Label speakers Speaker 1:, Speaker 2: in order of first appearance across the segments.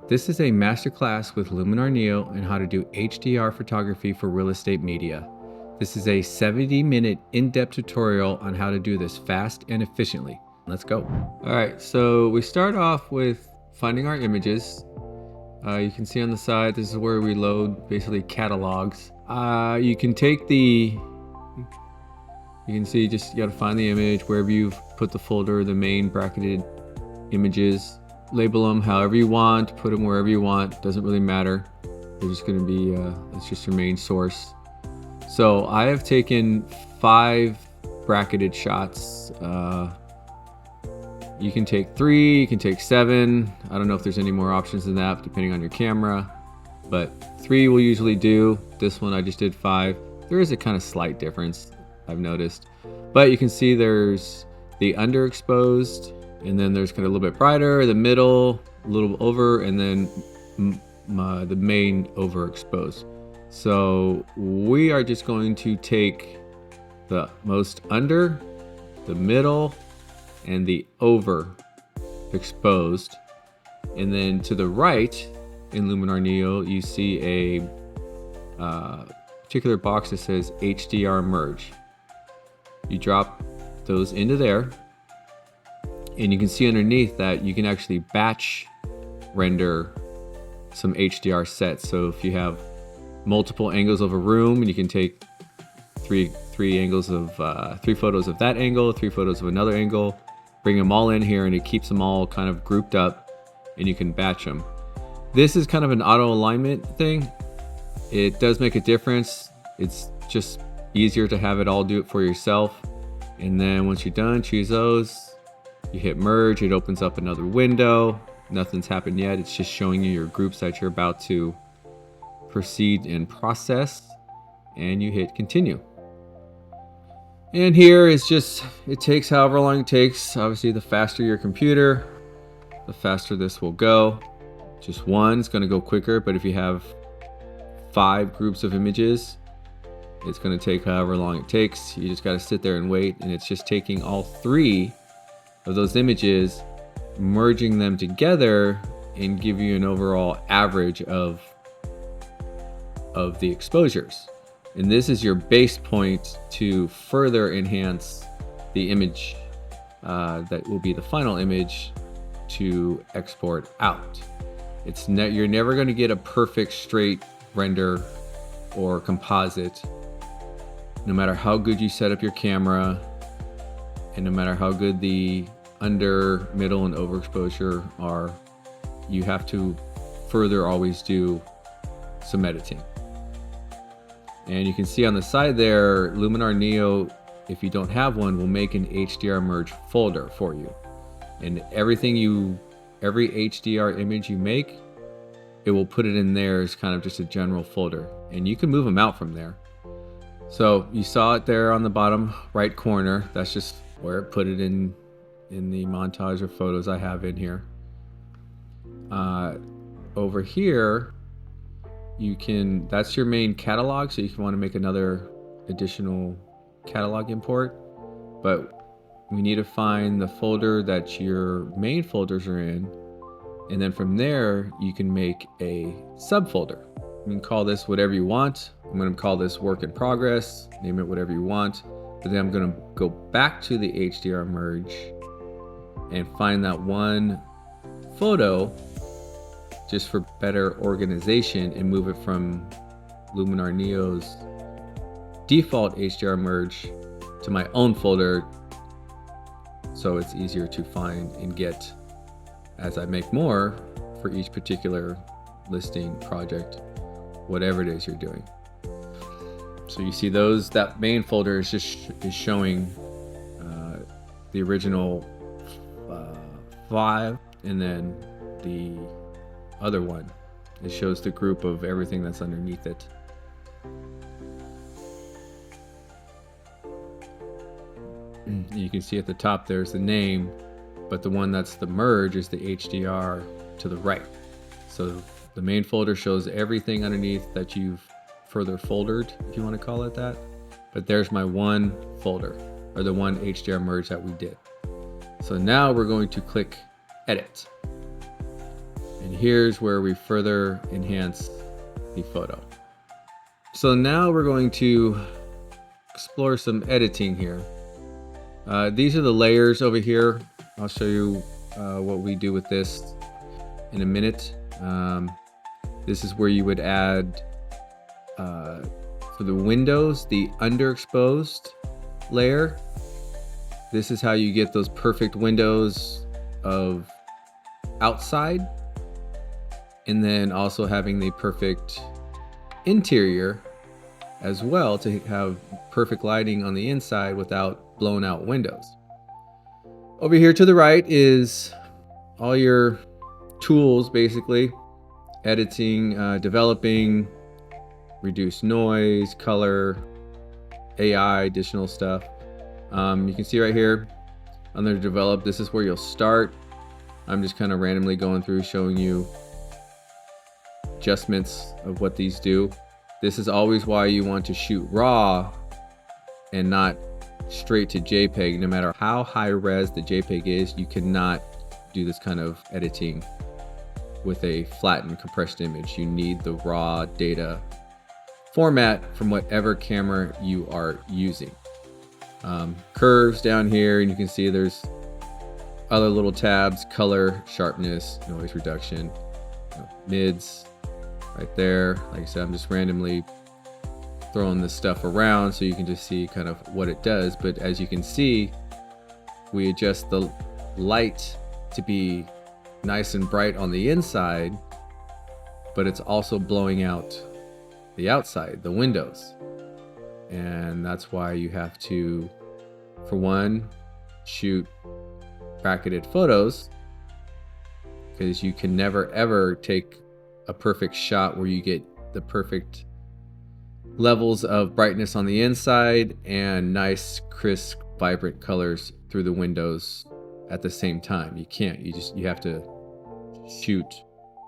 Speaker 1: This is a masterclass with Luminar Neo on how to do HDR photography for real estate media. This is a 70-minute in-depth tutorial on how to do this fast and efficiently. Let's go. All right, so we start off with finding our images. You can see on the side, this is where we load basically catalogs. You can take you can see you gotta find the image wherever you've put the folder, the main bracketed images. Label them however you want, put them wherever you want, doesn't really matter. They're just going to be, it's just your main source. So I have taken 5 bracketed shots. You can take 3, you can take 7. I don't know if there's any more options than that depending on your camera, but 3 will usually do. This one I just did 5. There is a kind of slight difference I've noticed, but you can see there's the underexposed, and then there's kind of a little bit brighter, the middle, a little over, and then the main overexposed. So we are just going to take the most under, the middle, and the overexposed. And then to the right in Luminar Neo, you see a particular box that says HDR Merge. You drop those into there. And you can see underneath that you can actually batch render some HDR sets. So if you have multiple angles of a room, and you can take three angles of 3 photos of that angle, 3 photos of another angle, bring them all in here, and it keeps them all kind of grouped up, and you can batch them. This is kind of an auto alignment thing. It does make a difference. It's just easier to have it all do it for yourself. And then once you're done, choose those. You hit merge, it opens up another window. Nothing's happened yet. It's just showing you your groups that you're about to proceed and process, and you hit continue. And here is just, it takes however long it takes. Obviously, the faster your computer, the faster this will go. Just one is going to go quicker, but if you have 5 groups of images, it's going to take however long it takes. You just got to sit there and wait, and it's just taking all 3 of those images, merging them together, and give you an overall average of the exposures. And this is your base point to further enhance the image that will be the final image to export out. You're never going to get a perfect straight render or composite, no matter how good you set up your camera, and no matter how good the under, middle, and overexposure are. You have to further always do some editing. And you can see on the side there, Luminar Neo, if you don't have one, will make an HDR Merge folder for you. And every HDR image you make, it will put it in there as kind of just a general folder. And you can move them out from there. So you saw it there on the bottom right corner. That's just where it put it in the montage of photos I have in here. Over here, that's your main catalog, so you can want to make another additional catalog import. But we need to find the folder that your main folders are in, and then from there, you can make a subfolder. You can call this whatever you want. I'm going to call this work in progress, name it whatever you want. But then I'm going to go back to the HDR Merge and find that one photo just for better organization, and move it from Luminar Neo's default HDR Merge to my own folder, so it's easier to find and get as I make more for each particular listing, project, whatever it is you're doing. So you see that main folder is showing the original 5, and then the other one, it shows the group of everything that's underneath it. You can see at the top there's the name, but the one that's the merge is the HDR to the right. So the main folder shows everything underneath that you've further foldered, if you want to call it that. But there's my one folder, or the one HDR merge that we did. So now we're going to click edit. And here's where we further enhance the photo. So now we're going to explore some editing here. These are the layers over here. I'll show you what we do with this in a minute. This is where you would add, for the windows, the underexposed layer. This is how you get those perfect windows of outside, and then also having the perfect interior as well to have perfect lighting on the inside without blown out windows. Over here to the right is all your tools, basically editing, developing, reduce noise, color, AI, additional stuff. You can see right here under develop, this is where you'll start. I'm just kind of randomly going through showing you adjustments of what these do. This is always why you want to shoot raw and not straight to JPEG. No matter how high res the JPEG is, you cannot do this kind of editing with a flattened compressed image. You need the raw data format from whatever camera you are using. Curves down here, and you can see there's other little tabs: color, sharpness, noise reduction, mids right there. Like I said, I'm just randomly throwing this stuff around so you can just see kind of what it does. But as you can see, we adjust the light to be nice and bright on the inside, but it's also blowing out the outside, the windows. And that's why you have to, for one, shoot bracketed photos, because you can never ever take a perfect shot where you get the perfect levels of brightness on the inside and nice, crisp, vibrant colors through the windows at the same time. You can't. You have to shoot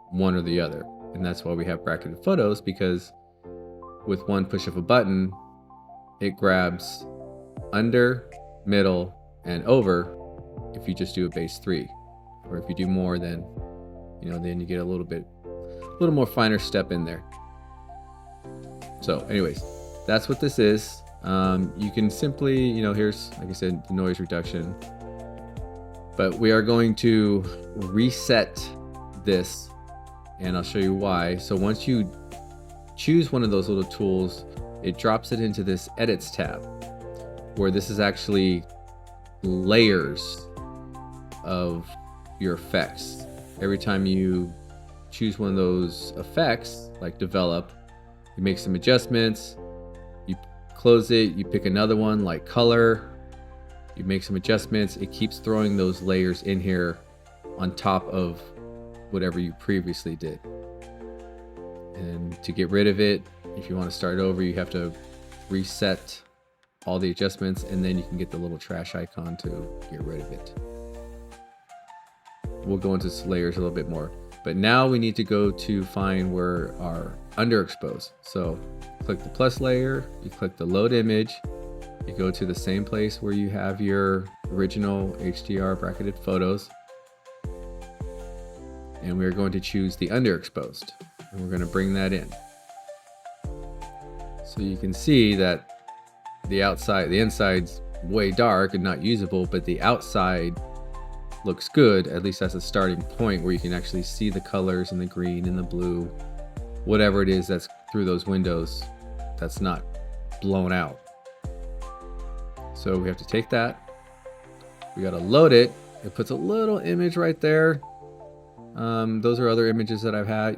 Speaker 1: one or the other. And that's why we have bracketed photos, because with one push of a button, it grabs under, middle, and over if you just do a base 3. Or if you do more, then then you get a little more finer step in there. So anyways, that's what this is. You can simply, here's, like I said, the noise reduction. But we are going to reset this, and I'll show you why. So once you choose one of those little tools, it drops it into this edits tab, where this is actually layers of your effects. Every time you choose one of those effects, like develop, you make some adjustments, you close it, you pick another one like color, you make some adjustments. It keeps throwing those layers in here on top of whatever you previously did. And to get rid of it, if you want to start over, you have to reset all the adjustments, and then you can get the little trash icon to get rid of it. We'll go into layers a little bit more, but now we need to go to find where our underexposed. So click the plus layer, you click the load image, you go to the same place where you have your original HDR bracketed photos, and we're going to choose the underexposed, and we're going to bring that in. So you can see that the inside's way dark and not usable, but the outside looks good. At least that's a starting point where you can actually see the colors and the green and the blue, whatever it is that's through those windows that's not blown out. So we have to take that, we got to load it. It puts a little image right there. Those are other images that I've had.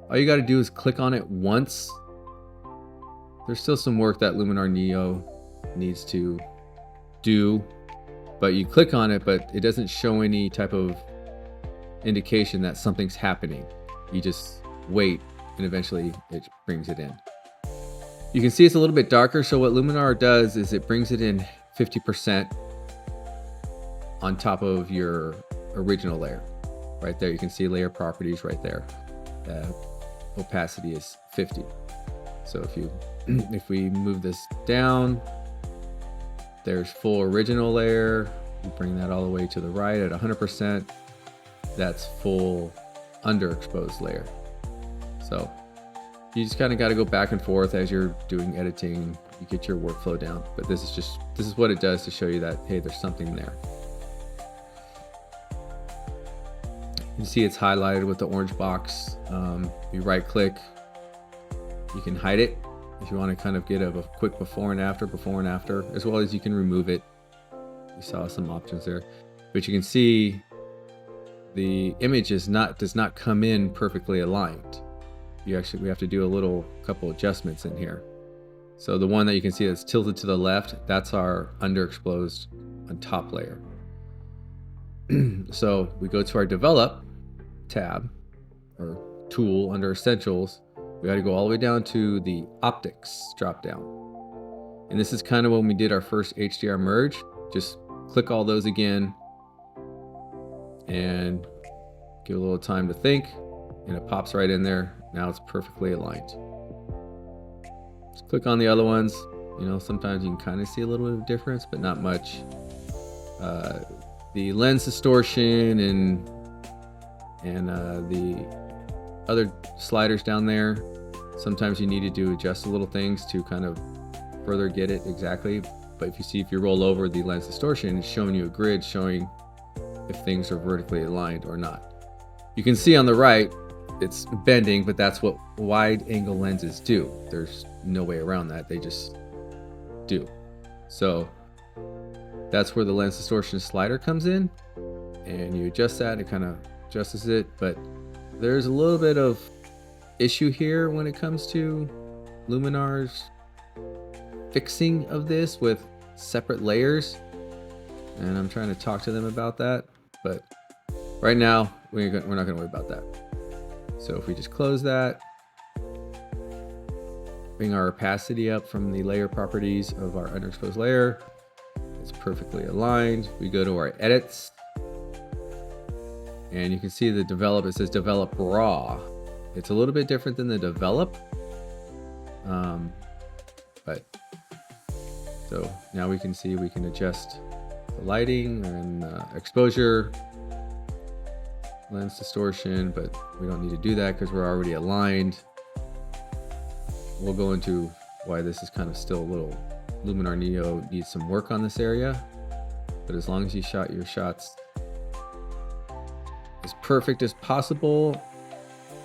Speaker 1: All you got to do is click on it once. There's still some work that Luminar Neo needs to do, but you click on it, but it doesn't show any type of indication that something's happening. You just wait, and eventually it brings it in. You can see it's a little bit darker. So what Luminar does is it brings it in 50% on top of your original layer. Right there, you can see layer properties right there. Opacity is 50. So if we move this down, there's full original layer. You bring that all the way to the right at 100%. That's full underexposed layer. So you just kind of got to go back and forth as you're doing editing. You get your workflow down, but this is what it does to show you that, hey, there's something there. You see it's highlighted with the orange box. You right click, you can hide it if you want to kind of get a quick before and after, as well as you can remove it. You saw some options there, but you can see the image does not come in perfectly aligned. We have to do a couple adjustments in here. So the one that you can see that's tilted to the left, that's our underexposed on top layer. So we go to our develop tab or tool under essentials. We got to go all the way down to the optics drop down. And this is kind of when we did our first HDR merge. Just click all those again and give a little time to think, and it pops right in there. Now it's perfectly aligned. Just click on the other ones. You know, sometimes you can kind of see a little bit of difference, but not much. The lens distortion and the other sliders down there, sometimes you need to adjust a little things to kind of further get it exactly. But if you roll over the lens distortion, it's showing you a grid showing if things are vertically aligned or not. You can see on the right, it's bending, but that's what wide angle lenses do. There's no way around that. They just do. So that's where the lens distortion slider comes in, and you adjust that. It kind of adjusts it, but there's a little bit of issue here when it comes to Luminar's fixing of this with separate layers, and I'm trying to talk to them about that, but right now we're not going to worry about that. So if we just close that, bring our opacity up from the layer properties of our underexposed layer, it's perfectly aligned. We go to our edits, and you can see the develop, it says develop raw. It's a little bit different than the develop, but so now we can see we can adjust the lighting and exposure, lens distortion, but we don't need to do that because we're already aligned. We'll go into why this is kind of still a little, Luminar Neo needs some work on this area, but as long as you shot your shots as perfect as possible,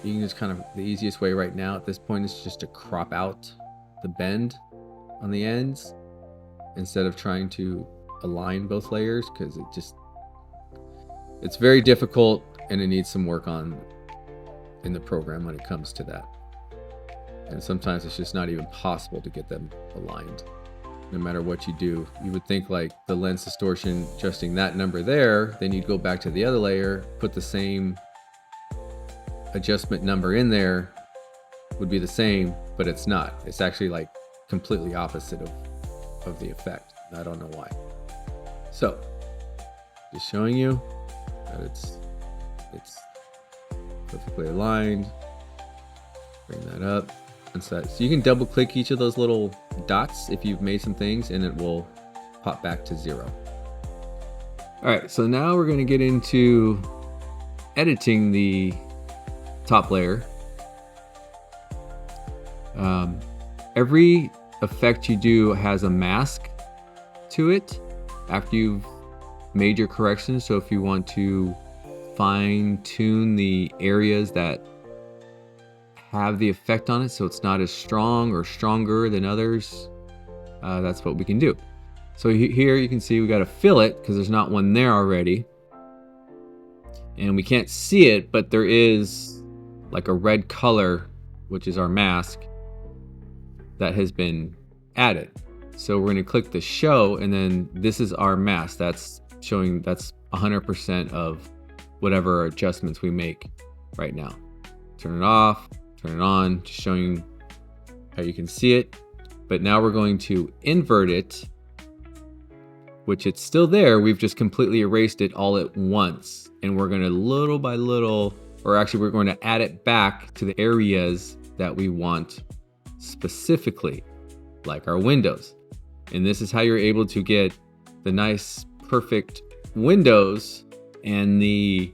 Speaker 1: you can just kind of, the easiest way right now at this point is just to crop out the bend on the ends instead of trying to align both layers, because it's very difficult and it needs some work on in the program when it comes to that. And sometimes it's just not even possible to get them aligned. No matter what you do, you would think like the lens distortion, adjusting that number there, then you'd go back to the other layer, put the same adjustment number in there, would be the same, but it's not. It's actually like completely opposite of the effect. I don't know why. So just showing you that it's perfectly aligned. Bring that up and set. So you can double click each of those little dots if you've made some things, and it will pop back to 0. All right, so now we're going to get into editing the top layer. Every effect you do has a mask to it after you've made your corrections. So if you want to fine tune the areas that have the effect on it so it's not as strong or stronger than others, that's what we can do. So here you can see we got to fill it because there's not one there already, and we can't see it, but there is like a red color, which is our mask, that has been added. So we're going to click the show, and then this is our mask that's showing, that's 100% of whatever adjustments we make right now. Turn it off, turn it on, just showing how you can see it. But now we're going to invert it, which it's still there. We've just completely erased it all at once. And we're going to little by little, or actually we're going to add it back to the areas that we want specifically, like our windows. And this is how you're able to get the nice, perfect windows and the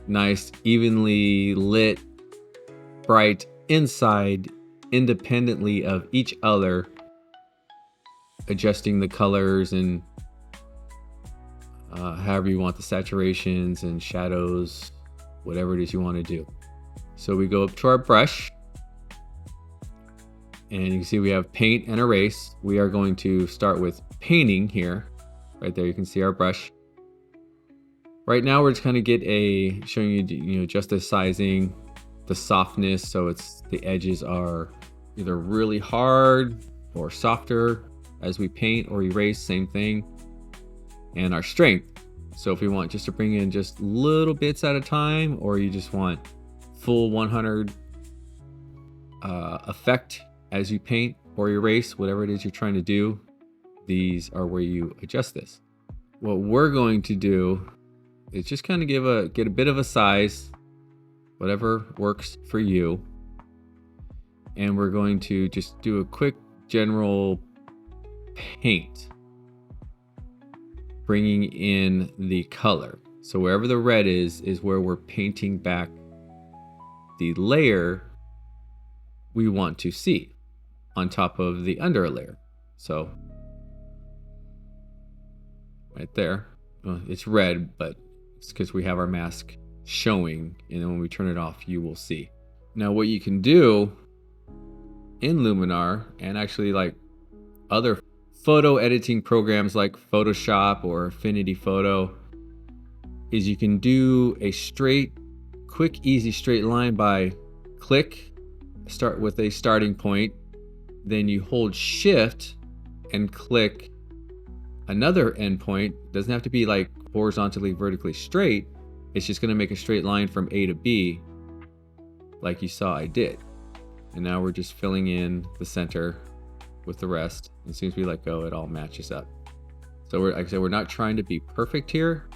Speaker 1: nice, evenly lit, bright inside, independently of each other, adjusting the colors and however you want the saturations and shadows, whatever it is you want to do. So we go up to our brush, and you can see we have paint and erase. We are going to start with painting here. Right there, you can see our brush. Right now, we're just kind of showing you, just the sizing, the softness. So it's the edges are either really hard or softer as we paint or erase, same thing. And our strength. So if we want just to bring in just little bits at a time, or you just want full 100 effect as you paint or erase, whatever it is you're trying to do, these are where you adjust this. What we're going to do is just kind of get a bit of a size, whatever works for you. And we're going to just do a quick general paint, bringing in the color. So wherever the red is where we're painting back the layer we want to see on top of the under layer. So right there, it's red, but it's because we have our mask showing, and then when we turn it off, you will see. Now what you can do in Luminar, and actually like other photo editing programs like Photoshop or Affinity Photo, is you can do a quick, easy straight line by start with a starting point, then you hold Shift and click another endpoint. Doesn't have to be like horizontally, vertically straight. It's just going to make a straight line from A to B, like you saw I did. And now we're just filling in the center with the rest. As soon as we let go, it all matches up. So like I said, we're not trying to be perfect here.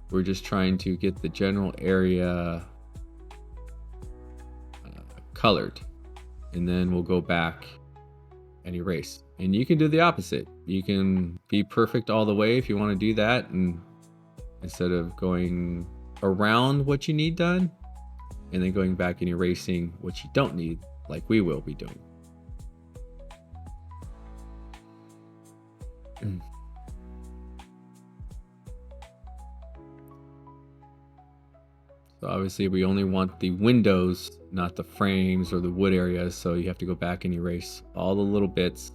Speaker 1: We're just trying to get the general area colored, and then we'll go back and erase. And you can do the opposite. You can be perfect all the way if you want to do that, and instead of going around what you need done and then going back and erasing what you don't need, like we will be doing. So obviously we only want the windows, not the frames or the wood areas. So you have to go back and erase all the little bits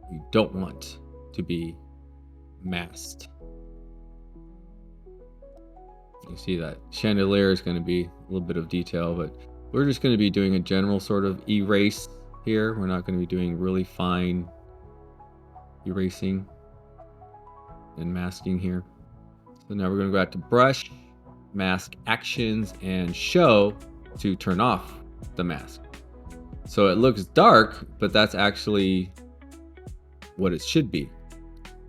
Speaker 1: you don't want to be masked. You see that chandelier is going to be a little bit of detail, but we're just going to be doing a general sort of erase here. We're not going to be doing really fine erasing and masking here. So now we're going to go back to brush, mask actions, and show to turn off the mask. So it looks dark, but that's actually what it should be.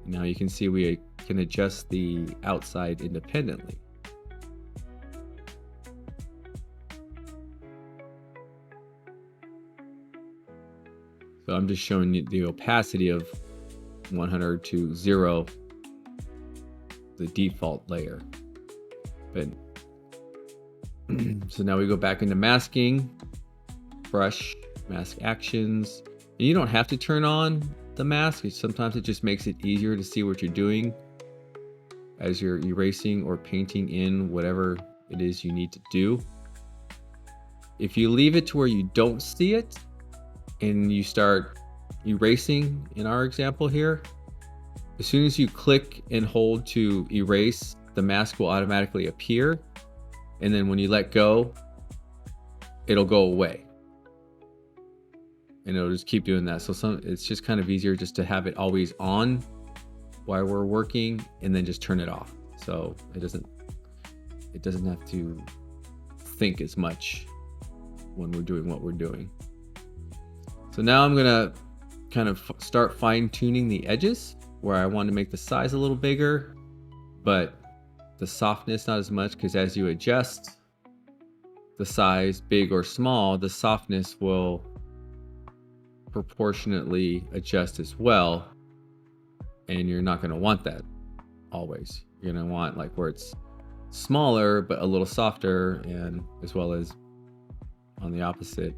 Speaker 1: Now you can see we can adjust the outside independently. So I'm just showing you the opacity of 100 to 0, the default layer. But so now we go back into masking, brush, mask actions. And you don't have to turn on the mask. Sometimes it just makes it easier to see what you're doing as you're erasing or painting in whatever it is you need to do. If you leave it to where you don't see it and you start erasing, in our example here, as soon as you click and hold to erase, the mask will automatically appear. And then when you let go, it'll go away. And it'll just keep doing that. So it's just kind of easier just to have it always on while we're working and then just turn it off. So it doesn't have to think as much when we're doing what we're doing. So now I'm gonna kind of start fine tuning the edges where I want to make the size a little bigger, but the softness not as much, because as you adjust the size, big or small, the softness will proportionately adjust as well. And you're not going to want that always. You're going to want like where it's smaller but a little softer, and as well as on the opposite,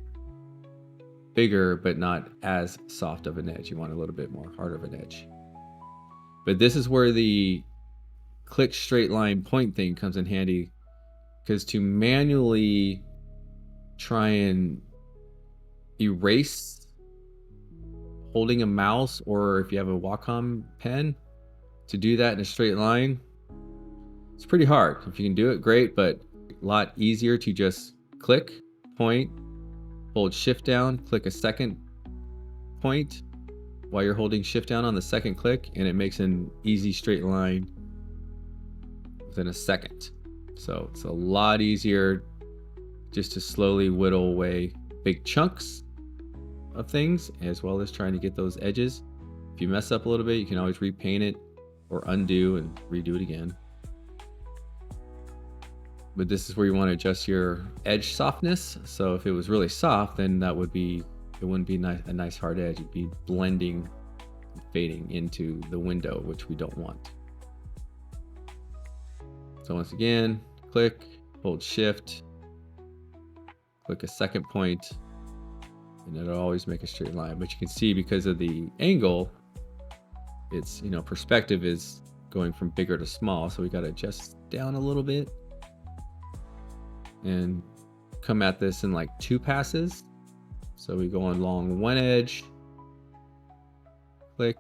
Speaker 1: bigger but not as soft of an edge. You want a little bit more hard of an edge. But this is where the click straight line point thing comes in handy, because to manually try and erase holding a mouse, or if you have a Wacom pen, to do that in a straight line, it's pretty hard. If you can do it, great, but a lot easier to just click, point, hold shift down, click a second point while you're holding shift down on the second click, and it makes an easy straight line within a second. So it's a lot easier just to slowly whittle away big chunks of things, as well as trying to get those edges. If you mess up a little bit, you can always repaint it or undo and redo it again. But this is where you want to adjust your edge softness. So if it was really soft, then that would be, it wouldn't be a nice hard edge. It'd be blending, fading into the window, which we don't want. So once again, click, hold shift, click a second point, and it'll always make a straight line. But you can see, because of the angle, it's, perspective is going from bigger to small. So we got to adjust down a little bit and come at this in like 2 passes. So we go along one edge, click.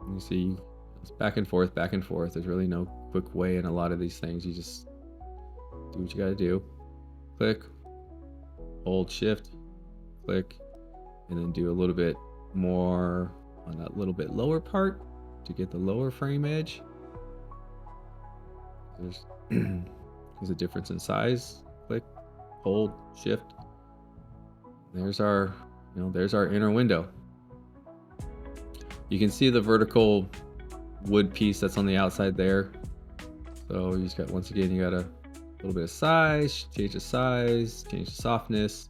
Speaker 1: You see it's back and forth, back and forth. There's really no quick way in a lot of these things. You just do what you got to do. Click, hold shift, click, and then do a little bit more on that little bit lower part to get the lower frame edge. There's a difference in size. Click, hold, shift. There's our, there's our inner window. You can see the vertical wood piece that's on the outside there. So you just got, once again, you got a little bit of size, change the size, change the softness.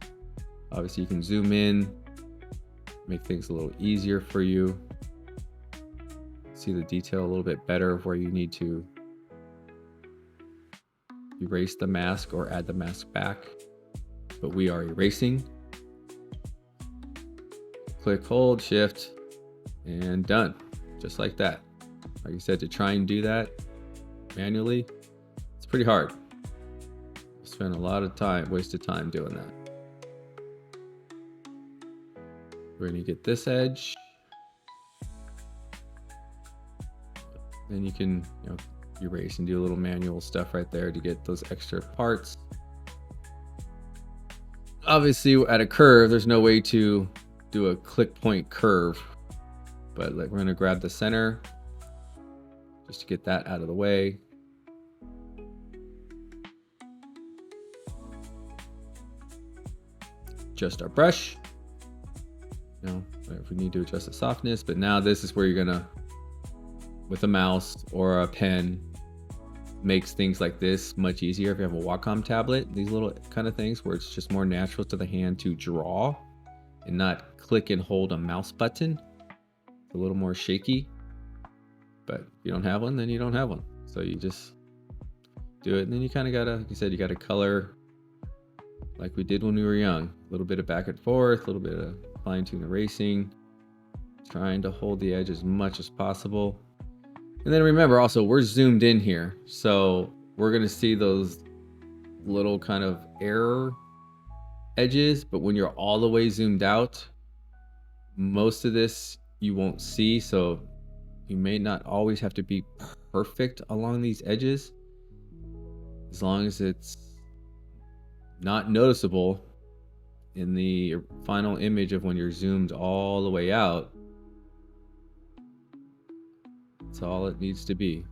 Speaker 1: Obviously you can zoom in, make things a little easier for you. See the detail a little bit better of where you need to erase the mask or add the mask back, but we are erasing. Click, hold, shift, and done. Just like that. Like I said, to try and do that manually, it's pretty hard. Spend a lot of time, wasted time doing that. We're gonna get this edge. Then you can, erase and do a little manual stuff right there to get those extra parts. Obviously at a curve, there's no way to do a click point curve, but we're gonna grab the center just to get that out of the way. Adjust our brush. If we need to adjust the softness, but now this is where you're gonna, with a mouse or a pen, makes things like this much easier. If you have a Wacom tablet, these little kind of things where it's just more natural to the hand to draw and not click and hold a mouse button. It's a little more shaky, but if you don't have one, then you don't have one. So you just do it, and then you kind of gotta, like you said, you gotta color like we did when we were young. A little bit of back and forth, a little bit of fine-tune erasing, trying to hold the edge as much as possible. And then remember also, we're zoomed in here, so we're gonna see those little kind of error edges, but when you're all the way zoomed out, most of this you won't see, so you may not always have to be perfect along these edges. As long as it's not noticeable in the final image of when you're zoomed all the way out, that's all it needs to be.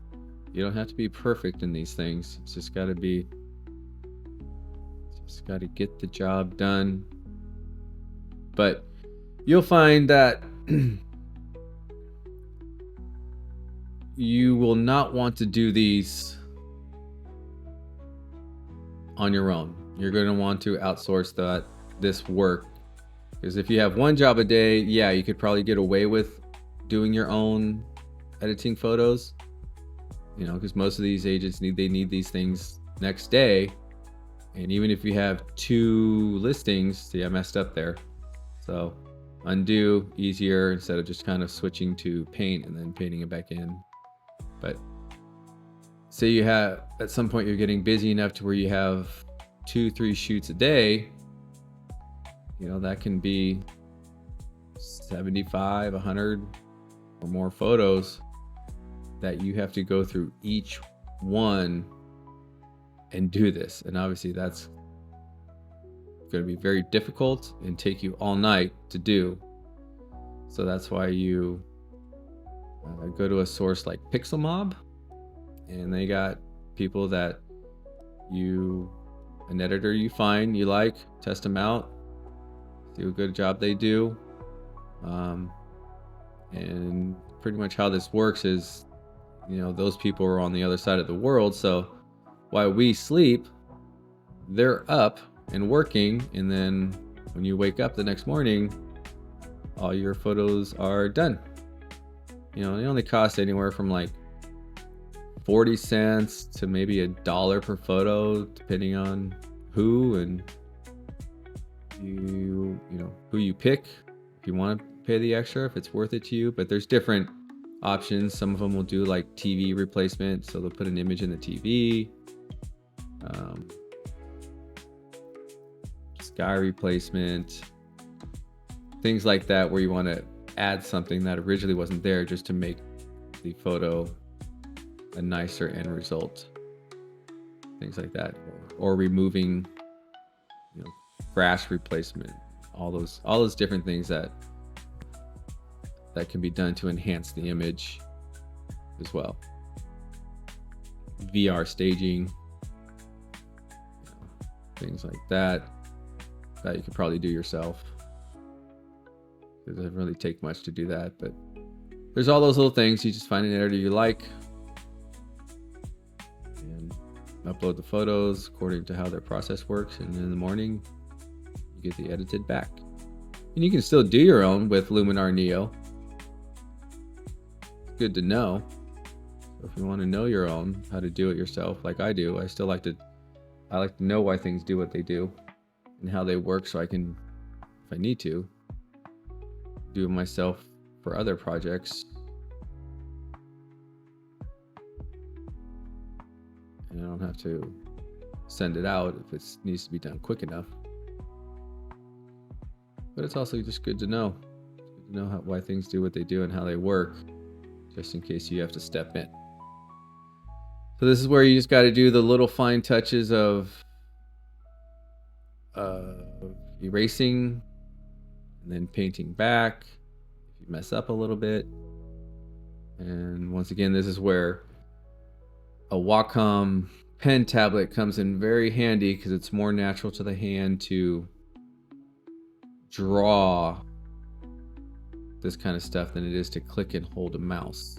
Speaker 1: You don't have to be perfect in these things. It's just got to be, just got to get the job done. But you'll find that you will not want to do these on your own. You're going to want to outsource this work, because if you have one job a day, yeah, you could probably get away with doing your own editing photos. you know, because most of these agents need these things next day. And even if you have 2 listings, see, I messed up there. So undo, easier, instead of just kind of switching to paint and then painting it back in. But say you have, at some point you're getting busy enough to where you have 2-3 shoots a day, you know, that can be 75, 100 or more photos that you have to go through each one and do this. And obviously that's going to be very difficult and take you all night to do. So that's why you go to a source like Pixelmob, and they got people that an editor you find you like, test them out, see what good job they do. And pretty much how this works is, you know, those people are on the other side of the world, so while we sleep, they're up and working, and then when you wake up the next morning, all your photos are done. You know, they only cost anywhere from like 40 cents to maybe $1 per photo, depending on who and you know who you pick. If you want to pay the extra, if it's worth it to you. But there's different options. Some of them will do like TV replacement, so they'll put an image in the TV. Sky replacement, things like that, where you want to add something that originally wasn't there just to make the photo a nicer end result. Things like that, or removing, you know, grass replacement, all those different things that can be done to enhance the image as well. VR staging, you know, things like that you could probably do yourself. It doesn't really take much to do that, but there's all those little things. You just find an editor you like and upload the photos according to how their process works, and in the morning you get the edited back. And you can still do your own with Luminar Neo. It's good to know. So if you want to know your own, how to do it yourself like I do, I like to know why things do what they do and how they work, so I can, if I need to, do it myself for other projects. And I don't have to send it out if it needs to be done quick enough. But it's also just good to know. It's good to know why things do what they do and how they work, just in case you have to step in. So this is where you just got to do the little fine touches of erasing and then painting back if you mess up a little bit. And once again, this is where a Wacom pen tablet comes in very handy, because it's more natural to the hand to draw this kind of stuff than it is to click and hold a mouse.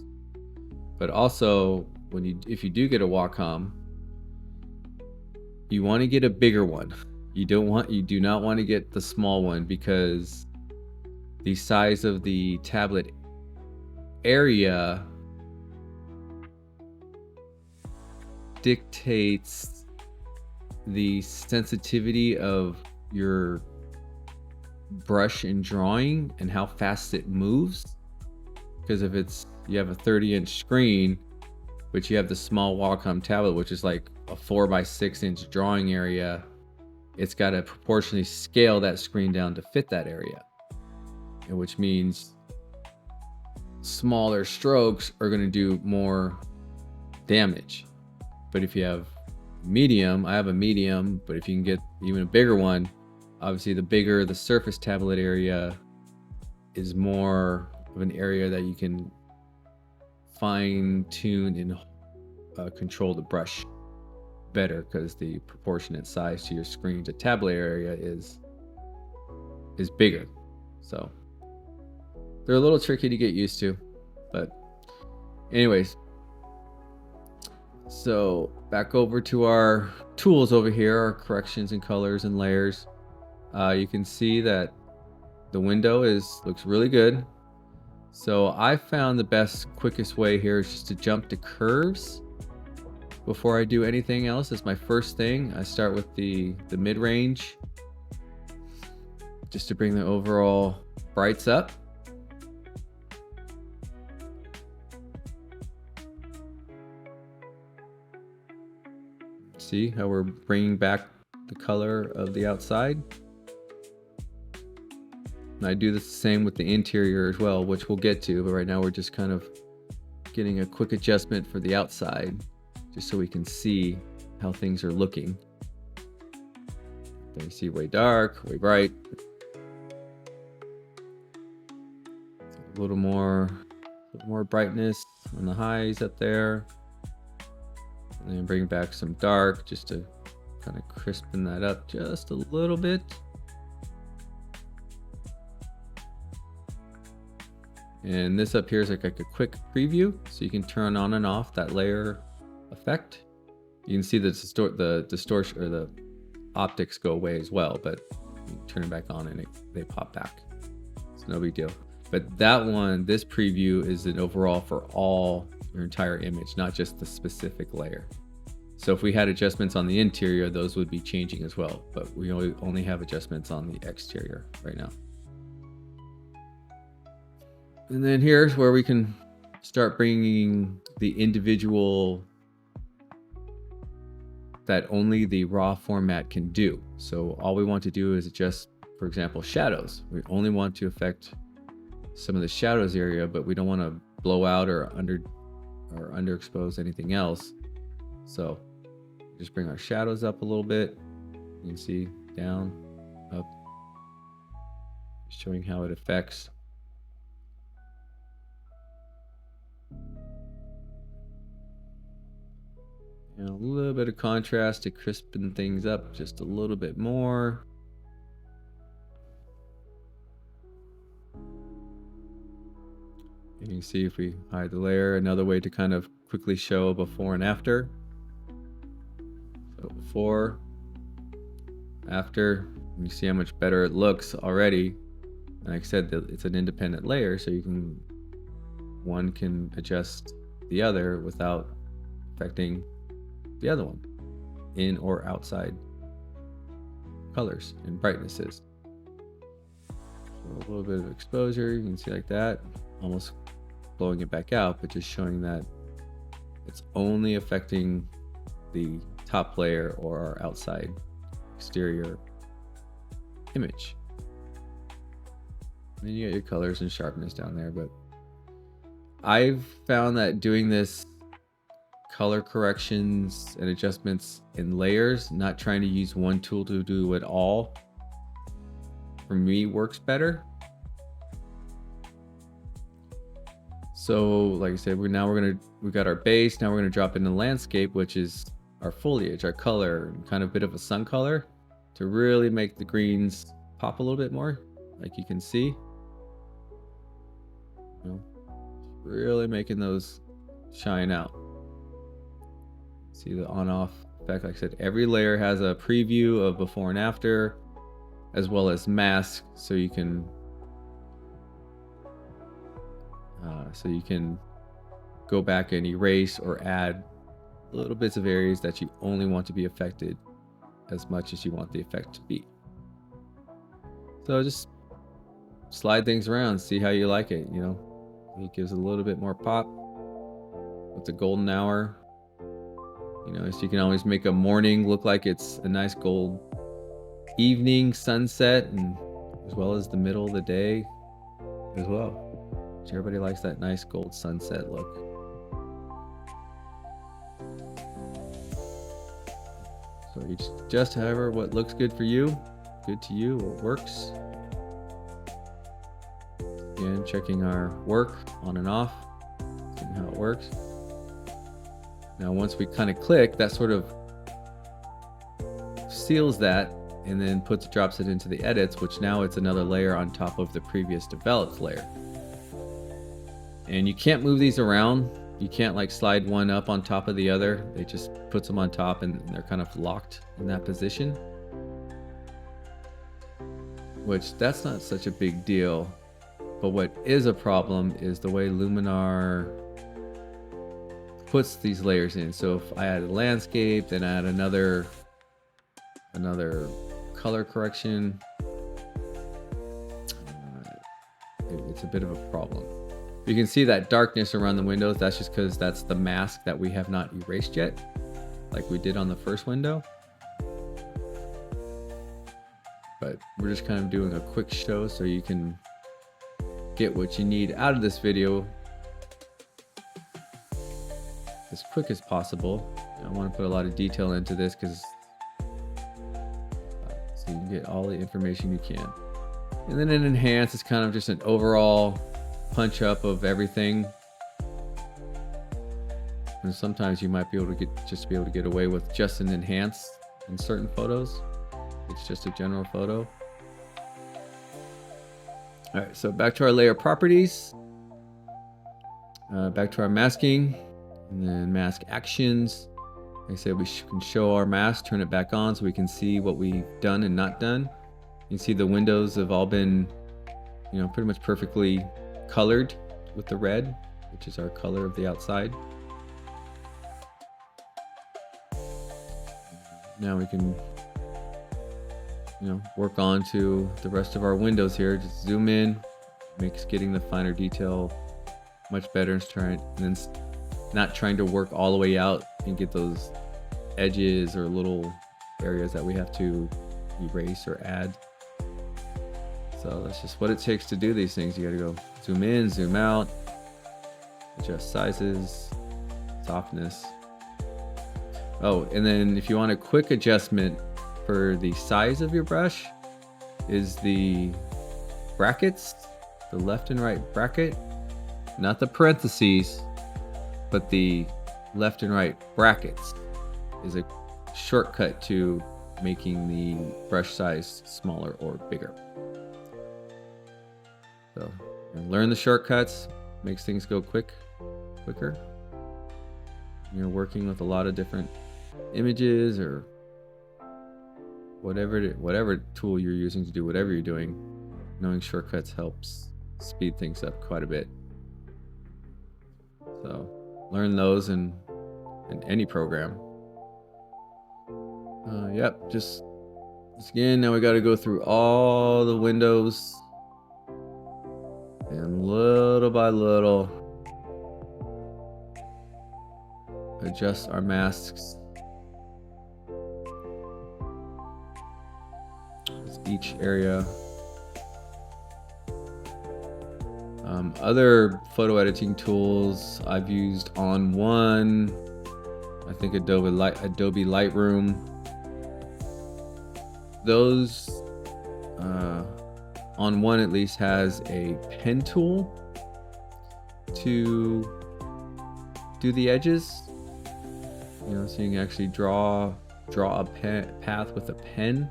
Speaker 1: But also, if you do get a Wacom, you want to get a bigger one. You do not want to get the small one, because the size of the tablet area dictates the sensitivity of your brush and drawing and how fast it moves. Because if you have a 30-inch screen, but you have the small Wacom tablet, which is like a 4x6-inch drawing area, it's got to proportionally scale that screen down to fit that area, and which means smaller strokes are going to do more damage. But if you have medium, I have a medium, but if you can get even a bigger one, obviously the bigger the surface tablet area is, more of an area that you can fine tune and control the brush better, because the proportionate size to your screen to tablet area is bigger. So they're a little tricky to get used to, but anyways, so back over to our tools over here, our corrections and colors and layers. You can see that the window looks really good. So I found the quickest way here is just to jump to curves before I do anything else, is my first thing. I start with the mid-range, just to bring the overall brights up. See how we're bringing back the color of the outside? And I do the same with the interior as well, which we'll get to, but right now we're just kind of getting a quick adjustment for the outside, just so we can see how things are looking. Then you see way dark, way bright. A little more brightness on the highs up there. And then bring back some dark just to kind of crispen that up just a little bit. And this up here is like a quick preview, so you can turn on and off that layer effect. You can see the distortion or the optics go away as well, but you turn it back on and they pop back. It's no big deal. But that one, this preview is an overall for all your entire image, not just the specific layer. So if we had adjustments on the interior, those would be changing as well, but we only have adjustments on the exterior right now. And then here's where we can start bringing the individual that only the raw format can do. So all we want to do is adjust, for example, shadows. We only want to affect some of the shadows area, but we don't want to blow out or underexpose anything else. So just bring our shadows up a little bit. You can see down, up, showing how it affects. And a little bit of contrast to crispen things up just a little bit more. And you can see if we hide the layer, another way to kind of quickly show before and after. So before, after, you see how much better it looks already. And like I said, it's an independent layer, so one can adjust the other without affecting the other one, in or outside colors and brightnesses. So a little bit of exposure, you can see like that, almost blowing it back out, but just showing that it's only affecting the top layer or our outside exterior image. And then you get your colors and sharpness down there, but I've found that doing this color corrections and adjustments in layers, not trying to use one tool to do it all, for me works better. So like I said, we got our base, now we're gonna drop into landscape, which is our foliage, our color, and kind of a bit of a sun color to really make the greens pop a little bit more, like you can see. You know, really making those shine out. See the on-off effect. Like I said, every layer has a preview of before and after, as well as mask, so you can go back and erase or add little bits of areas that you only want to be affected as much as you want the effect to be. So just slide things around, see how you like it. You know, it gives a little bit more pop with the golden hour. You know, so you can always make a morning look like it's a nice gold evening sunset, and as well as the middle of the day as well. So everybody likes that nice gold sunset look. So you just however what looks good for you, good to you, what works. Again, checking our work on and off, seeing how it works. Now once we kind of click, that sort of seals that and then drops it into the edits, which now it's another layer on top of the previous developed layer. And you can't move these around. You can't like slide one up on top of the other. It just puts them on top and they're kind of locked in that position. Which that's not such a big deal. But what is a problem is the way Luminar puts these layers in. So if I add a landscape, then I add another color correction, it's a bit of a problem. You can see that darkness around the windows. That's just because that's the mask that we have not erased yet, like we did on the first window. But we're just kind of doing a quick show so you can get what you need out of this video as quick as possible. I want to put a lot of detail into this because so you can get all the information you can. And then in Enhance, it's kind of just an overall punch up of everything. And sometimes you might be able to get away with just an Enhance in certain photos. It's just a general photo. All right, so back to our layer properties. Back to our masking, and then mask actions. Like I said, we can show our mask, turn it back on so we can see what we've done and not done. You can see the windows have all been, pretty much perfectly colored with the red, which is our color of the outside. Now we can, work on to the rest of our windows here. Just zoom in, makes getting the finer detail much better, and then not trying to work all the way out and get those edges or little areas that we have to erase or add. So that's just what it takes to do these things. You gotta go zoom in, zoom out, adjust sizes, softness. Oh, and then if you want a quick adjustment for the size of your brush, is the brackets, the left and right bracket, not the parentheses, but the left and right brackets is a shortcut to making the brush size smaller or bigger. So learn the shortcuts, makes things go quicker. You're working with a lot of different images or whatever tool you're using to do whatever you're doing. Knowing shortcuts helps speed things up quite a bit. So learn those in any program. Yep, just again, now we got to go through all the windows and little by little adjust our masks. Each area. Other photo editing tools I've used on one, I think Adobe Lightroom. Those on one at least has a pen tool to do the edges. So you can actually draw a path with a pen.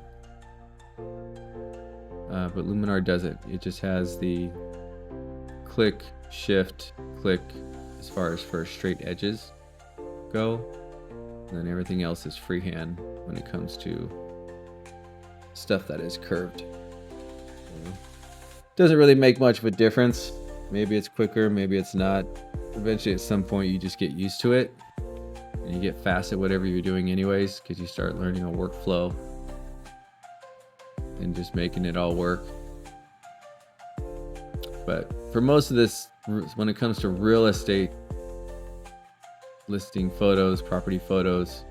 Speaker 1: But Luminar doesn't. It just has the click, shift, click as far as for straight edges go. And then everything else is freehand when it comes to stuff that is curved. Doesn't really make much of a difference. Maybe it's quicker, maybe it's not. Eventually at some point you just get used to it and you get fast at whatever you're doing anyways, because you start learning a workflow and just making it all work. But for most of this, when it comes to real estate listing photos, property photos,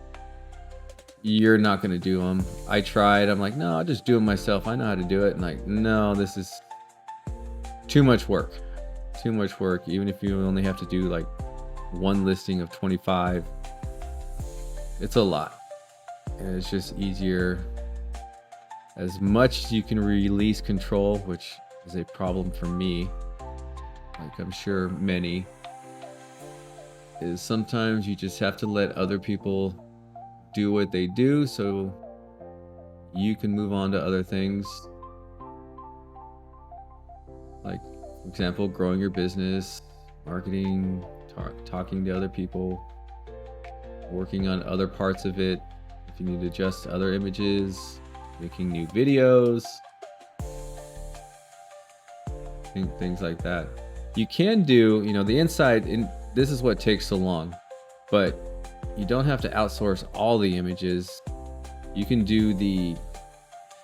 Speaker 1: you're not going to do them. I tried. I'm like, no, I'll just do them myself. I know how to do it. And like, no, this is too much work. Too much work. Even if you only have to do like one listing of 25, it's a lot. And it's just easier. As much as you can release control, which is a problem for me, like I'm sure many, is sometimes you just have to let other people do what they do so you can move on to other things. Like, for example, growing your business, marketing, talking to other people, working on other parts of it. If you need to adjust other images, making new videos, things like that. You can do, the inside, and this is what takes so long. but you don't have to outsource all the images. You can do the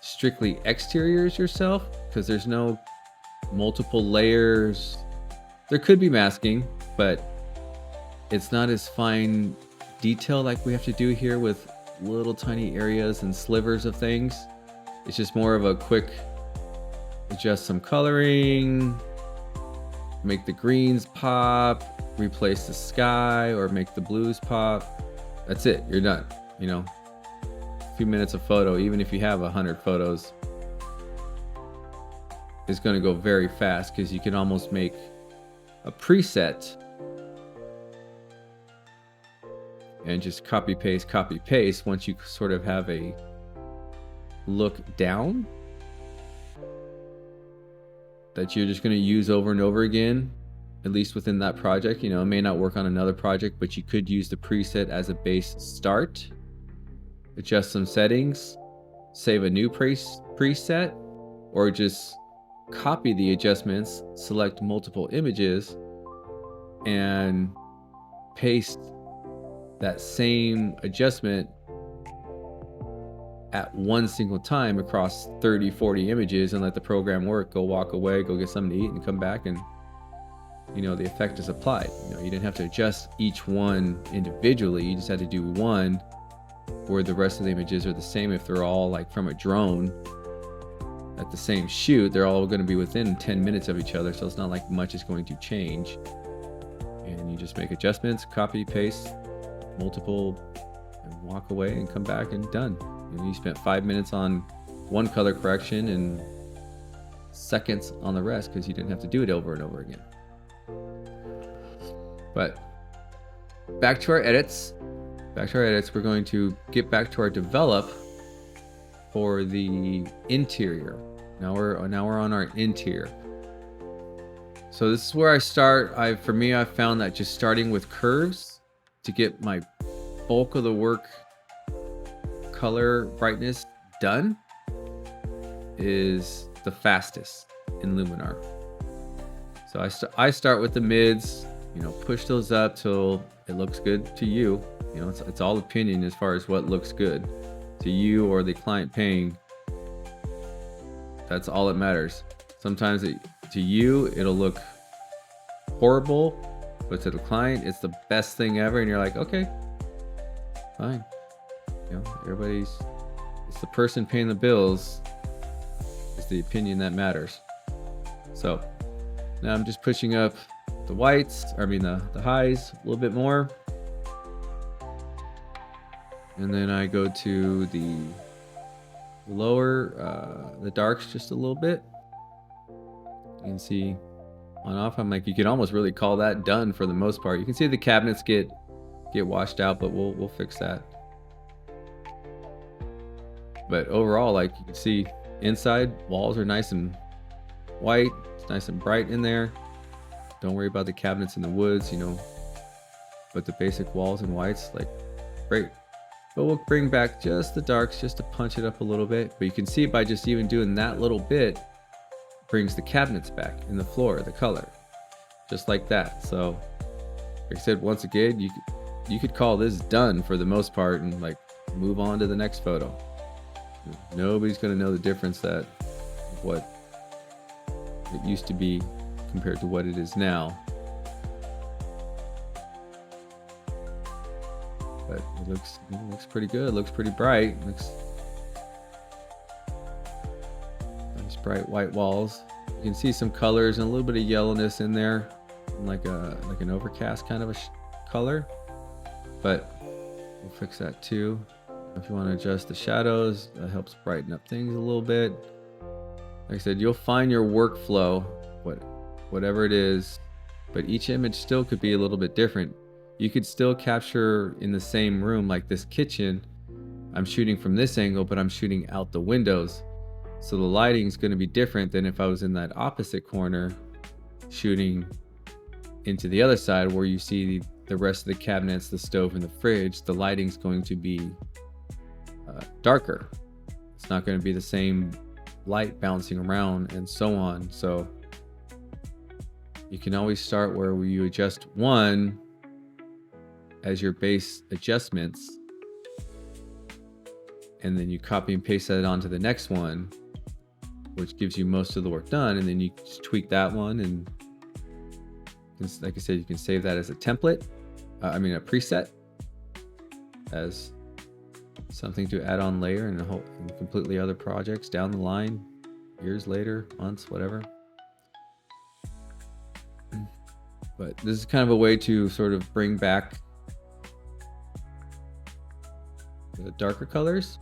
Speaker 1: strictly exteriors yourself because there's no multiple layers. There could be masking, but it's not as fine detail like we have to do here with little tiny areas and slivers of things. It's just more of a quick adjust some coloring, make the greens pop, replace the sky, or make the blues pop. That's it, you're done. You know, a few minutes of photo, even if you have 100 photos, is going to go very fast because you can almost make a preset and just copy paste once you sort of have a look down that you're just going to use over and over again, at least within that project. You know, it may not work on another project, but you could use the preset as a base start, adjust some settings, save a new preset, or just copy the adjustments, select multiple images, and paste that same adjustment at one single time across 30-40 images and let the program work. Go walk away, go get something to eat, and come back, and you know the effect is applied. You know, you didn't have to adjust each one individually. You just had to do one where the rest of the images are the same. If they're all like from a drone at the same shoot, they're all going to be within 10 minutes of each other, so it's not like much is going to change. And you just make adjustments, copy, paste, multiple, and walk away and come back and done. And you spent 5 minutes on one color correction and seconds on the rest because you didn't have to do it over and over again. But back to our edits. We're going to get back to our develop for the interior. Now we're on our interior. So this is where I start. For me, I've found that just starting with curves to get my bulk of the work, color brightness done, is the fastest in Luminar. So I start with the mids, you know, push those up till it looks good to you. You know, it's all opinion as far as what looks good to you or the client paying. That's all that matters. Sometimes to you it'll look horrible, but to the client it's the best thing ever, and you're like, okay, fine. You know, it's the person paying the bills. It's the opinion that matters. So now I'm just pushing up the whites, the highs a little bit more. And then I go to the lower, the darks just a little bit. You can see on off, I'm like, you can almost really call that done for the most part. You can see the cabinets get washed out, but we'll fix that. But overall, like you can see, inside walls are nice and white. It's nice and bright in there. Don't worry about the cabinets in the woods, you know. But the basic walls and whites, like, great. But we'll bring back just the darks just to punch it up a little bit. But you can see by just even doing that little bit, brings the cabinets back in the floor, the color, just like that. So, like I said, once again, you could call this done for the most part and like move on to the next photo. Nobody's gonna know the difference that what it used to be compared to what it is now. But it looks pretty good. It looks pretty bright. It looks nice bright white walls. You can see some colors and a little bit of yellowness in there, like an overcast kind of a color. But we'll fix that too. If you want to adjust the shadows, that helps brighten up things a little bit. Like I said, you'll find your workflow, whatever it is, but each image still could be a little bit different. You could still capture in the same room, like this kitchen. I'm shooting from this angle, but I'm shooting out the windows. So the lighting is going to be different than if I was in that opposite corner shooting into the other side where you see the rest of the cabinets, the stove, and the fridge. The lighting's going to be darker. It's not going to be the same light bouncing around and so on. So you can always start where you adjust one as your base adjustments, and then you copy and paste that onto the next one, which gives you most of the work done, and then you just tweak that one, and like I said, you can save that as a template, a preset, as something to add on later in completely other projects down the line, years later, months, whatever. But this is kind of a way to sort of bring back the darker colors.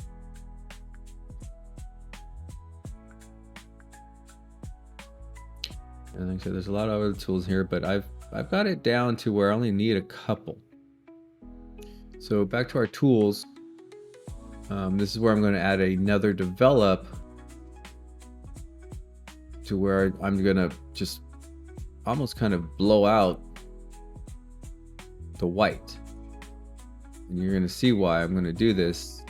Speaker 1: And like I said, there's a lot of other tools here, but I've got it down to where I only need a couple. So back to our tools. This is where I'm going to add another develop, to where I'm going to just almost kind of blow out the white. And you're going to see why I'm going to do this.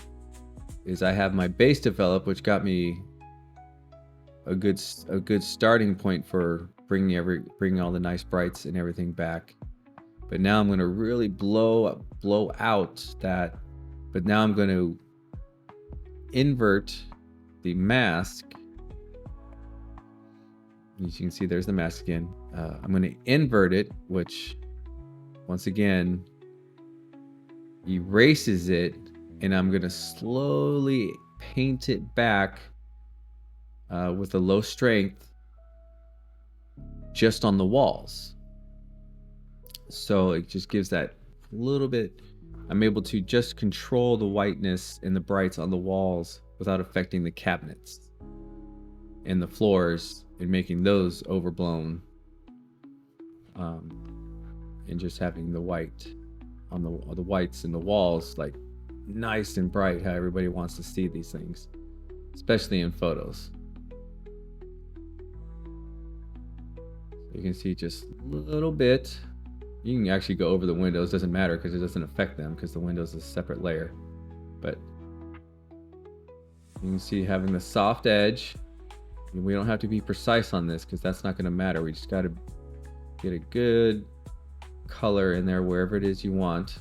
Speaker 1: Is I have my base develop, which got me a good starting point for bringing all the nice brights and everything back. But now I'm going to really blow out that. But now I'm going to invert the mask. As you can see, there's the mask again. I'm going to invert it, which once again erases it, and I'm going to slowly paint it back with a low strength just on the walls. So it just gives that little bit. I'm able to just control the whiteness and the brights on the walls without affecting the cabinets and the floors and making those overblown, and just having the white on the whites in the walls like nice and bright, how everybody wants to see these things, especially in photos. You can see just a little bit. You can actually go over the windows, doesn't matter because it doesn't affect them because the windows is a separate layer. But you can see having the soft edge. And we don't have to be precise on this because that's not going to matter. We just got to get a good color in there wherever it is you want.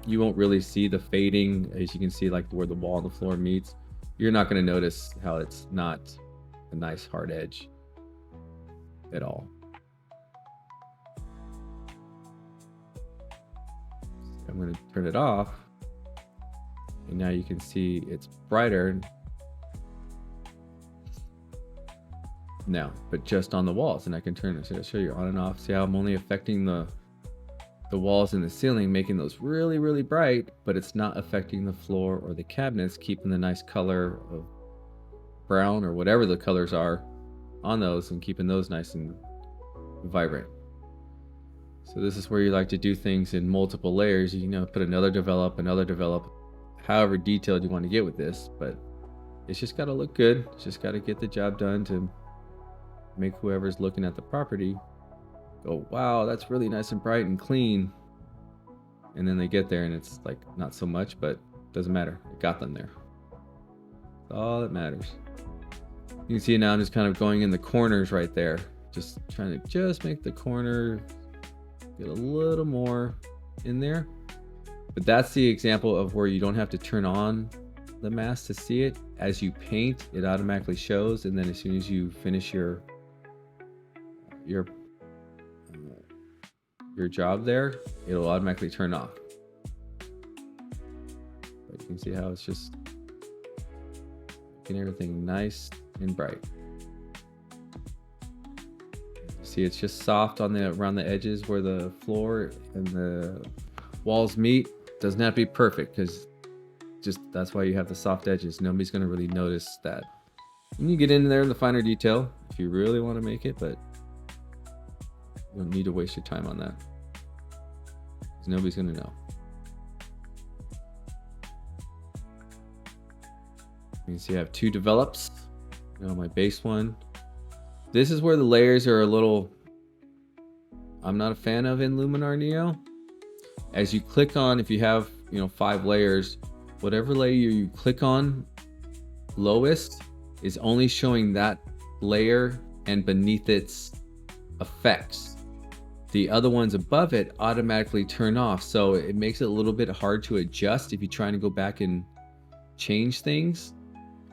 Speaker 1: You won't really see the fading, as you can see, like where the wall and the floor meets. You're not going to notice how it's not a nice hard edge at all. I'm going to turn it off, and now you can see it's brighter now, but just on the walls. And I can turn it, so I'll show you on and off. See how I'm only affecting the walls and the ceiling, making those really, really bright, but it's not affecting the floor or the cabinets, keeping the nice color of brown or whatever the colors are on those and keeping those nice and vibrant. So this is where you like to do things in multiple layers. You know, put another develop, however detailed you want to get with this, but it's just got to look good. It's just got to get the job done to make whoever's looking at the property go, wow, that's really nice and bright and clean. And then they get there and it's like not so much, but doesn't matter. It got them there. That's all that matters. You can see now I'm just kind of going in the corners right there, just trying to just make the corner get a little more in there. But that's the example of where you don't have to turn on the mask to see it. As you paint, it automatically shows, and then as soon as you finish your job there, it'll automatically turn off. But you can see how it's just making everything nice and bright. See, it's just soft on around the edges where the floor and the walls meet. Doesn't have to be perfect, because that's why you have the soft edges. Nobody's going to really notice that. And you get in there in the finer detail if you really want to make it, but you don't need to waste your time on that, because nobody's going to know. You can see I have two develops. My base one. This is where the layers are a little, I'm not a fan of in Luminar Neo. As you click on, if you have 5 layers, whatever layer you click on lowest is only showing that layer and beneath its effects. the other ones above it automatically turn off. So it makes it a little bit hard to adjust if you're trying to go back and change things,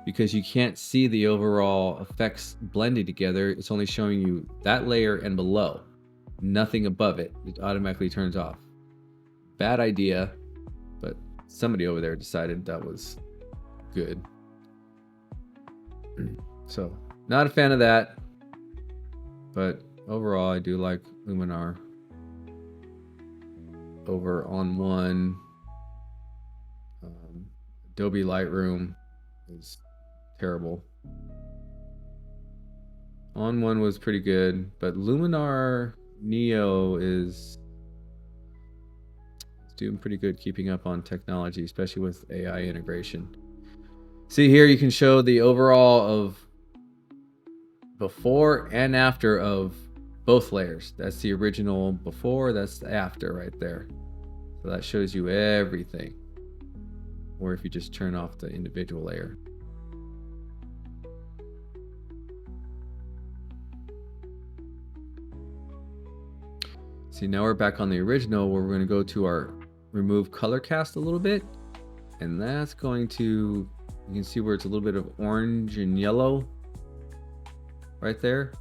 Speaker 1: because you can't see the overall effects blended together. It's only showing you that layer and below, nothing above it. It automatically turns off. Bad idea, but somebody over there decided that was good. So not a fan of that, but overall I do like Luminar over on one. Adobe Lightroom is terrible. On one was pretty good, but Luminar Neo is doing pretty good keeping up on technology, especially with AI integration. See here, you can show the overall of before and after of both layers. That's the original before, that's the after right there. So that shows you everything. Or if you just turn off the individual layer. See, now we're back on the original where we're going to go to our remove color cast a little bit. And that's going to, you can see where it's a little bit of orange and yellow right there.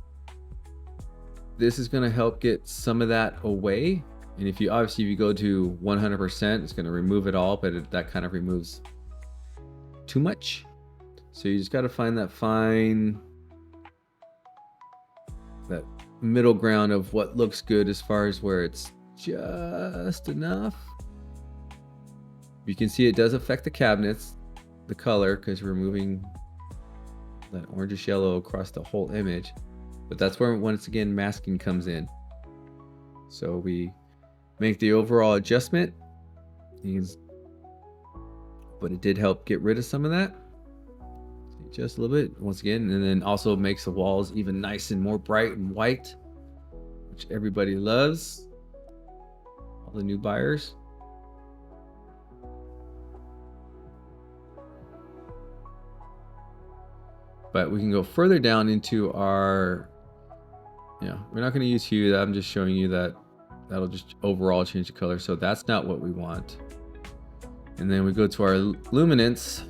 Speaker 1: This is going to help get some of that away. And if you obviously, if you go to 100%, it's going to remove it all, but that kind of removes too much. So you just got to find that that middle ground of what looks good as far as where it's just enough. You can see it does affect the cabinets, the color, because we're moving that orangish yellow across the whole image. But that's where, once again, masking comes in. So we make the overall adjustment, but it did help get rid of some of that, just a little bit once again, and then also makes the walls even nice and more bright and white, which everybody loves, all the new buyers. But we can go further down into our, we're not going to use hue. I'm just showing you that that'll just overall change the color. So that's not what we want. And then we go to our luminance.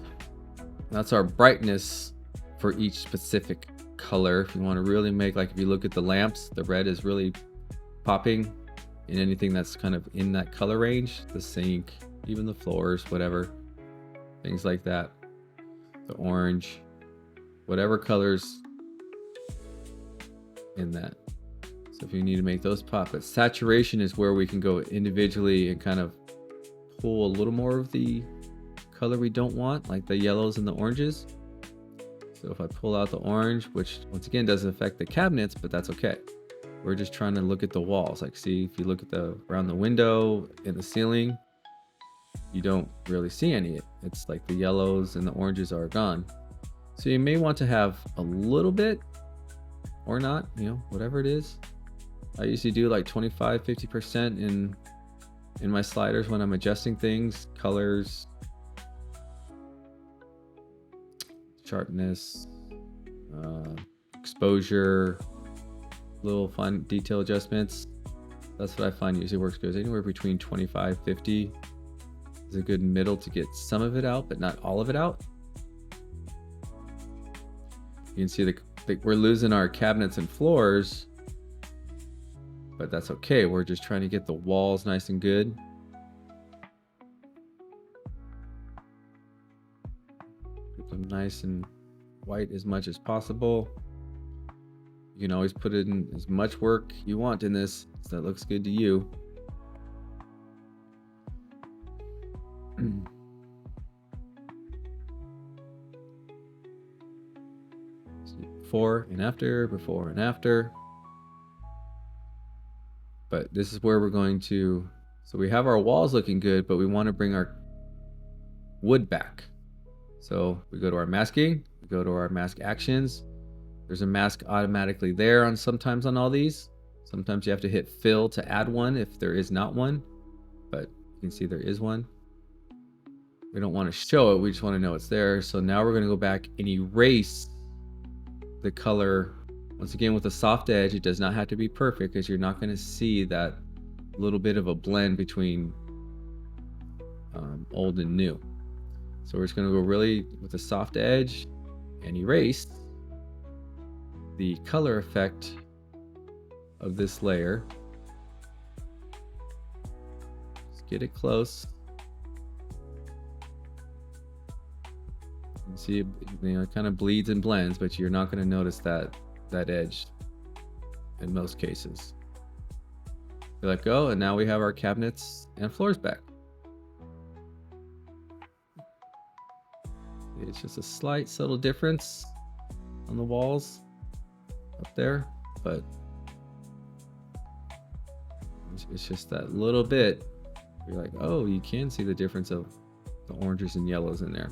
Speaker 1: That's our brightness for each specific color. If you want to really make, like if you look at the lamps, the red is really popping in anything that's kind of in that color range, the sink, even the floors, whatever, things like that. The orange, whatever colors in that. So if you need to make those pop, but saturation is where we can go individually and kind of pull a little more of the color we don't want, like the yellows and the oranges. So if I pull out the orange, which once again doesn't affect the cabinets, but that's okay. We're just trying to look at the walls. Like, see, if you look at around the window and the ceiling, you don't really see any. It's like the yellows and the oranges are gone. So you may want to have a little bit or not, whatever it is. I usually do like 25-50% in my sliders when I'm adjusting things, colors, sharpness, exposure, little fine detail adjustments. That's what I find usually works good. Anywhere between 25-50 is a good middle to get some of it out, but not all of it out. You can see we're losing our cabinets and floors, but that's okay. We're just trying to get the walls nice and good. Keep them nice and white as much as possible. You can always put in as much work you want in this so that looks good to you. Before and after. But this is where we're going to, so we have our walls looking good, but we want to bring our wood back. So we go to our masking, we go to our mask actions. There's a mask automatically there on sometimes on all these. Sometimes you have to hit fill to add one if there is not one, but you can see there is one. We don't want to show it, we just want to know it's there. So now we're going to go back and erase the color Once again, with a soft edge, it does not have to be perfect because you're not going to see that little bit of a blend between old and new. So we're just going to go really with a soft edge and erase the color effect of this layer. Just get it close. You see, it kind of bleeds and blends, but you're not going to notice that edge in most cases. You let go, and now we have our cabinets and floors back. It's just a slight subtle difference on the walls up there, but it's just that little bit. You're like, oh, you can see the difference of the oranges and yellows in there.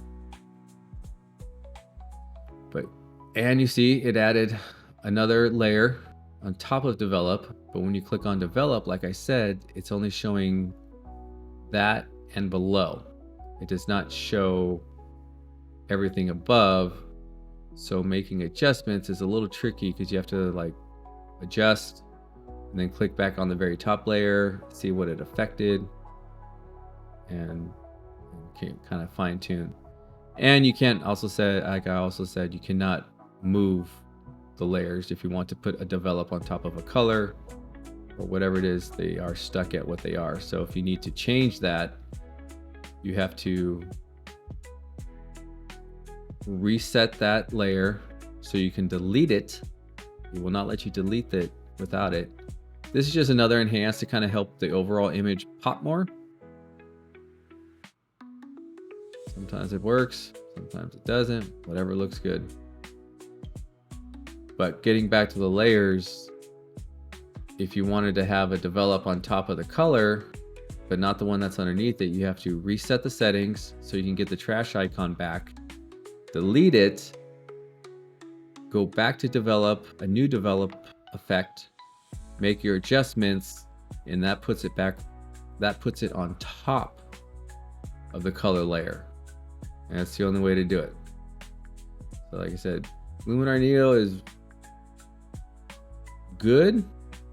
Speaker 1: And you see it added another layer on top of develop, but when you click on develop, like I said, it's only showing that and below. It does not show everything above. So making adjustments is a little tricky because you have to like adjust and then click back on the very top layer, see what it affected, and can kind of fine tune. And you can't also say, like I also said, you cannot move the layers. If you want to put a develop on top of a color or whatever it is, they are stuck at what they are. So if you need to change that, you have to reset that layer so you can delete it. It will not let you delete it without it. This is just another enhance to kind of help the overall image pop more. Sometimes it works, sometimes it doesn't, whatever looks good. But getting back to the layers, if you wanted to have a develop on top of the color, but not the one that's underneath it, you have to reset the settings so you can get the trash icon back, delete it, go back to develop, a new develop effect, make your adjustments, and that puts it back, that puts it on top of the color layer. And that's the only way to do it. So like I said, Luminar Neo is good.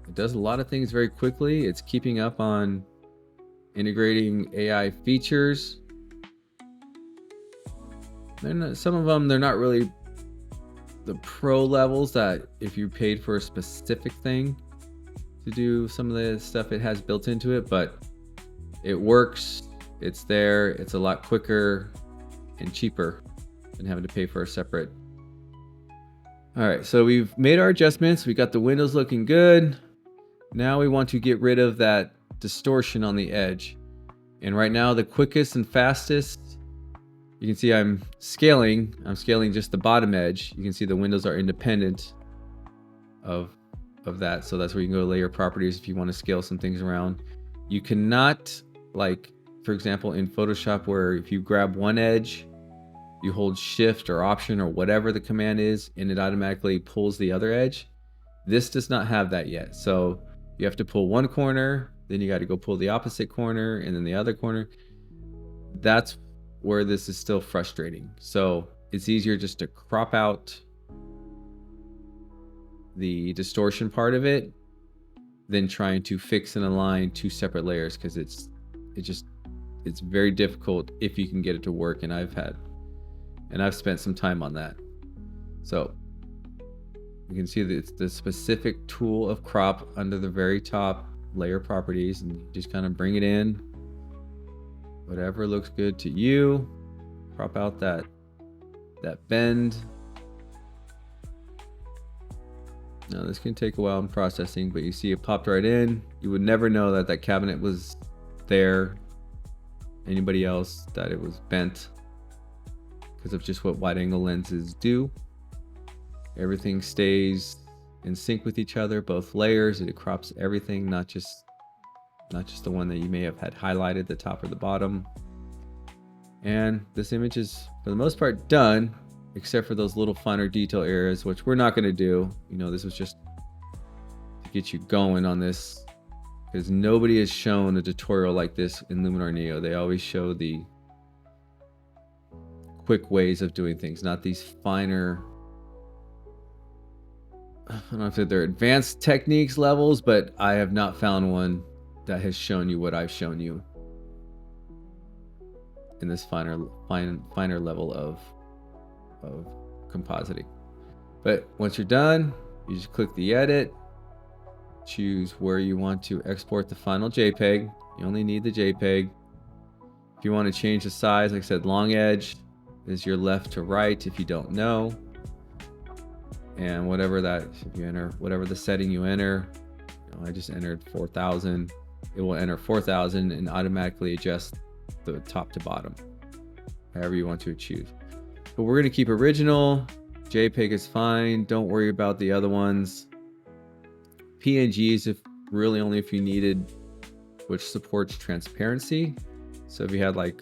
Speaker 1: It does a lot of things very quickly. It's keeping up on integrating AI features. Some of them, they're not really the pro levels that if you paid for a specific thing to do some of the stuff it has built into it, but it works, it's there, it's a lot quicker and cheaper than having to pay for a separate. All right, so we've made our adjustments. We got the windows looking good. Now we want to get rid of that distortion on the edge. And right now, the quickest and fastest, you can see I'm scaling just the bottom edge. You can see the windows are independent of that. So that's where you can go to layer properties if you want to scale some things around. You cannot, like, for example, in Photoshop, where if you grab one edge, you hold shift or option or whatever the command is, and it automatically pulls the other edge. This does not have that yet. So you have to pull one corner, then you got to go pull the opposite corner and then the other corner. That's where this is still frustrating. So it's easier just to crop out the distortion part of it than trying to fix and align two separate layers, because it's very difficult if you can get it to work, and I've spent some time on that. So you can see that it's the specific tool of crop under the very top layer properties, and you just kind of bring it in, whatever looks good to you. Crop out that bend. Now this can take a while in processing, but you see it popped right in. You would never know that that cabinet was there, anybody else, that it was bent, because of just what wide angle lenses do. Everything stays in sync with each other, both layers. It crops everything, not just the one that you may have had highlighted, the top or the bottom. And this image is, for the most part, done, except for those little finer detail areas, which we're not going to do. You know, this was just to get you going on this, because nobody has shown a tutorial like this in Luminar Neo. They always show the quick ways of doing things, not these finer I don't know if they're advanced techniques levels, but I have not found one that has shown you what I've shown you in this finer level of compositing. But once you're done, you just click the edit, choose where you want to export the final JPEG. You only need the JPEG. If you want to change the size, like I said, long edge is your left to right if you don't know. And whatever that, if you enter whatever the setting you enter, I just entered 4000. It will enter 4000 and automatically adjust the top to bottom, however you want to choose. But we're going to keep original. JPEG is fine. Don't worry about the other ones. PNGs, if really only if you needed, which supports transparency. So if you had like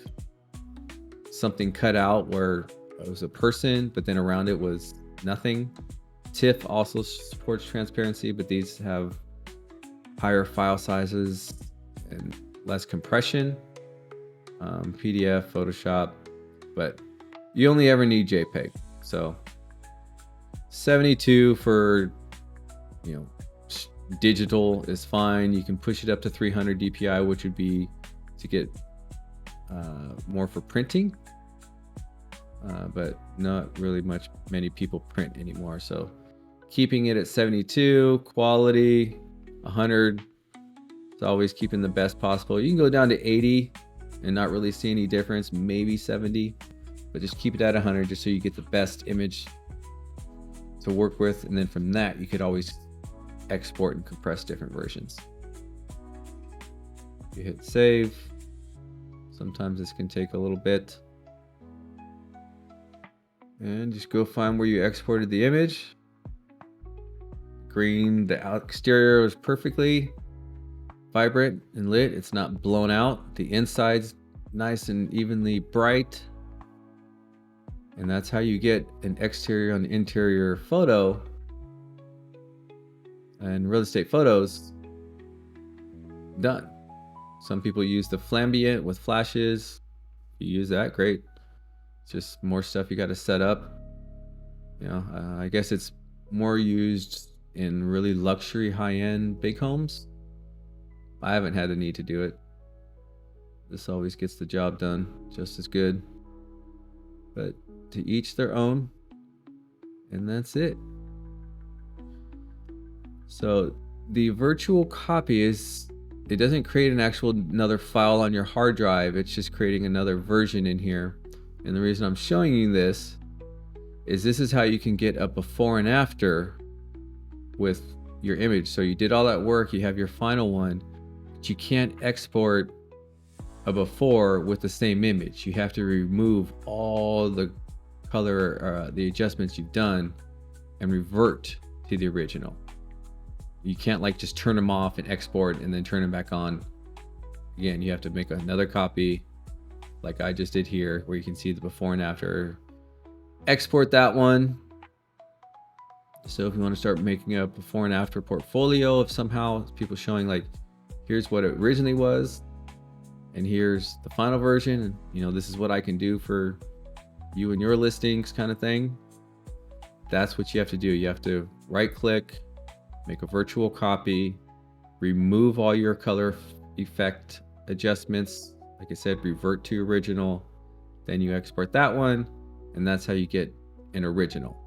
Speaker 1: something cut out where it was a person, but then around it was nothing. TIFF also supports transparency, but these have higher file sizes and less compression. PDF, Photoshop, but you only ever need JPEG. So 72 for, digital is fine. You can push it up to 300 DPI, which would be to get more for printing, but not really many people print anymore. So keeping it at 72, quality 100. It's always keeping the best possible. You can go down to 80 and not really see any difference, maybe 70, but just keep it at 100 just so you get the best image to work with. And then from that, you could always export and compress different versions. You hit save. Sometimes this can take a little bit. And just go find where you exported the image. Green, the exterior is perfectly vibrant and lit. It's not blown out. The inside's nice and evenly bright. And that's how you get an exterior on interior photo. And real estate photos done. Some people use the flambient with flashes. If you use that, great. It's just more stuff you got to set up. I guess it's more used in really luxury high-end big homes. I haven't had the need to do it. This always gets the job done just as good. But to each their own. And that's it. So the virtual copy it doesn't create another file on your hard drive. It's just creating another version in here. And the reason I'm showing you this is how you can get a before and after with your image. So you did all that work, you have your final one, but you can't export a before with the same image. You have to remove all the color, the adjustments you've done and revert to the original. You can't just turn them off and export and then turn them back on. Again, you have to make another copy like I just did here, where you can see the before and after. Export that one. So if you want to start making a before and after portfolio of somehow people showing here's what it originally was and here's the final version, and this is what I can do for you and your listings kind of thing. That's what you have to do. You have to right click, make a virtual copy, remove all your color effect adjustments. Like I said, revert to original, then you export that one, and that's how you get an original.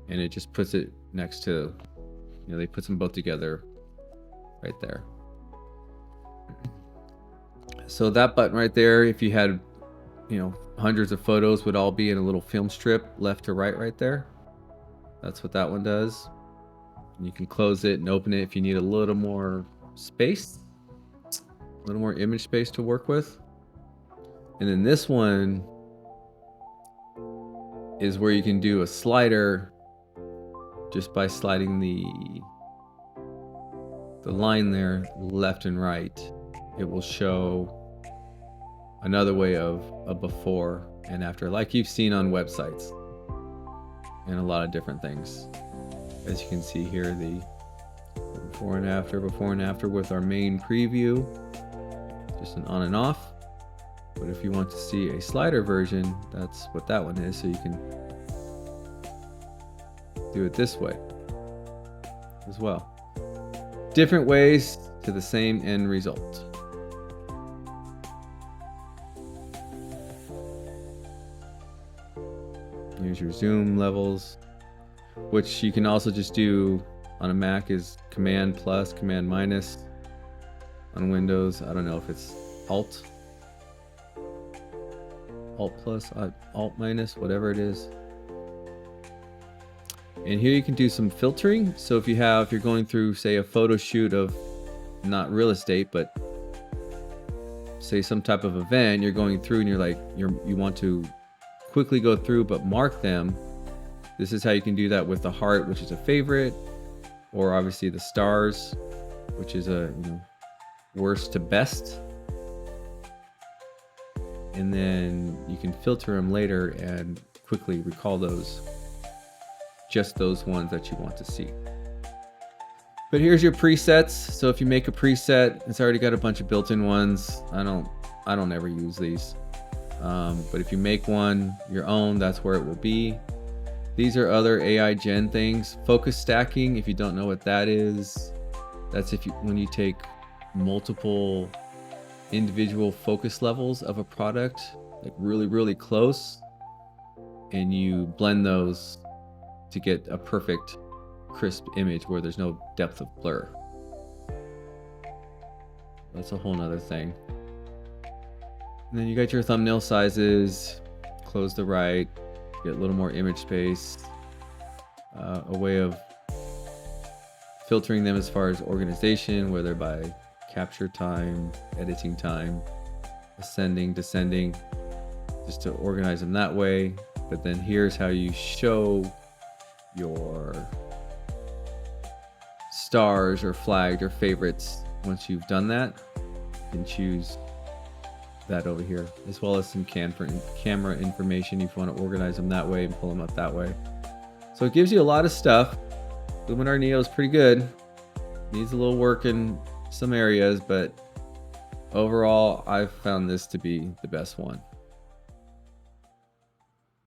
Speaker 1: And it just puts it next to, they put them both together right there. So that button right there, if you had, hundreds of photos, would all be in a little film strip left to right there. That's what that one does. And you can close it and open it if you need a little more space. A little more image space to work with. And then this one is where you can do a slider just by sliding the line there left and right. It will show another way of a before and after, like you've seen on websites and a lot of different things. As you can see here, the before and after with our main preview. Just an on and off. But if you want to see a slider version, that's what that one is. So you can do it this way. as well. Different ways to the same end result. Here's your zoom levels, which you can also just do on a Mac is Command plus, Command minus. On Windows, I don't know if it's Alt plus, Alt minus, whatever it is. And here you can do some filtering. So if you're going through, say, a photo shoot of not real estate, but say some type of event, you're going through and you want to quickly go through but mark them. This is how you can do that with the heart, which is a favorite, or obviously the stars, which is a worst to best. And then you can filter them later and quickly recall those, just those ones that you want to see. But here's your presets. So if you make a preset, it's already got a bunch of built-in ones. I don't ever use these. But if you make one your own, that's where it will be. These are other AI gen things. Focus stacking, if you don't know what that is, that's when you take multiple individual focus levels of a product, like really, really close, and you blend those to get a perfect crisp image where there's no depth of blur. That's a whole nother thing. And then you got your thumbnail sizes, close the right, get a little more image space, a way of filtering them as far as organization, whether by capture time, editing time, ascending, descending, just to organize them that way. But then here's how you show your stars or flagged or favorites. Once you've done that, you can choose that over here, as well as some camera information if you want to organize them that way and pull them up that way. So it gives you a lot of stuff. Luminar Neo is pretty good. Needs a little work in some areas, but overall I've found this to be the best one.